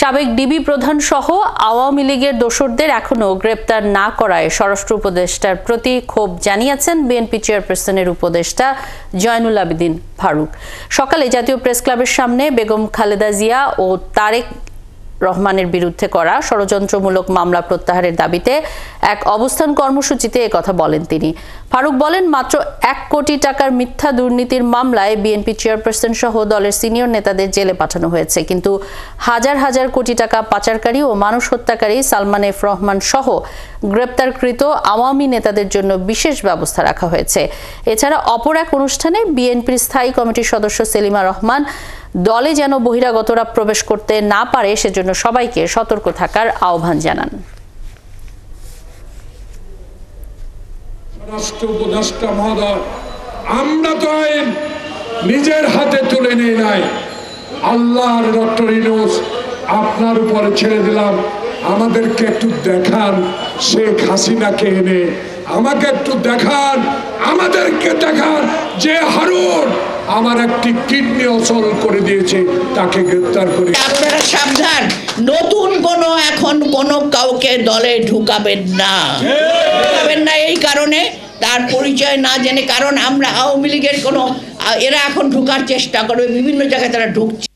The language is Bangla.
সাবেক ডিবি প্রধান সহ আওয়ামী লীগের দোসরদের এখনো গ্রেপ্তার না করায় স্বরাষ্ট্র উপদেষ্টার প্রতি ক্ষোভ জানিয়েছেন বিএনপি চেয়ারপারসনের উপদেষ্টা জয়নুল আবেদিন ফারুক। সকালে জাতীয় প্রেস ক্লাবের সামনে বেগম খালেদা জিয়া ও তারেক রহমানের বিরুদ্ধে করা ষড়যন্ত্রমূলক মামলা প্রত্যাহারের দাবিতে এক অবস্থান কর্মসূচিতে একথা বলেন তিনি। ফারুক বলেন, মাত্র 1 কোটি টাকার মিথ্যা দুর্নীতির মামলায় বিএনপি চেয়ারপারসন সহ দলের সিনিয়র নেতাদের জেলে পাঠানো হয়েছে, কিন্তু হাজার হাজার কোটি টাকা পাচারকারী ও মানুষ হত্যাকারী সালমান এফ রহমান সহ গ্রেপ্তারকৃত আওয়ামী নেতাদের জন্য বিশেষ ব্যবস্থা রাখা হয়েছে। এছাড়া অপর এক অনুষ্ঠানে বিএনপির স্থায়ী কমিটির সদস্য সেলিমা রহমান দলে যেন বহিরাগতরা প্রবেশ করতে না পারে সেজন্য সবাইকে সতর্ক থাকার আহ্বান জানান। রাষ্ট্র উপদেষ্টা মহোদয়, আমরা তো আইন নিজের হাতে তুলে নিয়ে নাই, আল্লাহর ডক্টর ইউনূস আপনার উপরে ছেড়ে দিলাম। আমাদেরকে একটু দেখান শেখ হাসিনাকে এনে, আমাকে একটু দেখান, আমাদেরকে দেখান যে হারুন আমার একটি কিডনি অচল করে দিয়েছে, তাকে গ্রেফতার করে। আপনারা সাবধান, নতুন এখন কাউকে দলে ঢুকাবেন না এই কারণে, তার পরিচয় না জেনে। কারণ আমরা আওয়ামী লীগের এরা এখন ঢুকার চেষ্টা করবে, বিভিন্ন জায়গায় তারা ঢুকছে।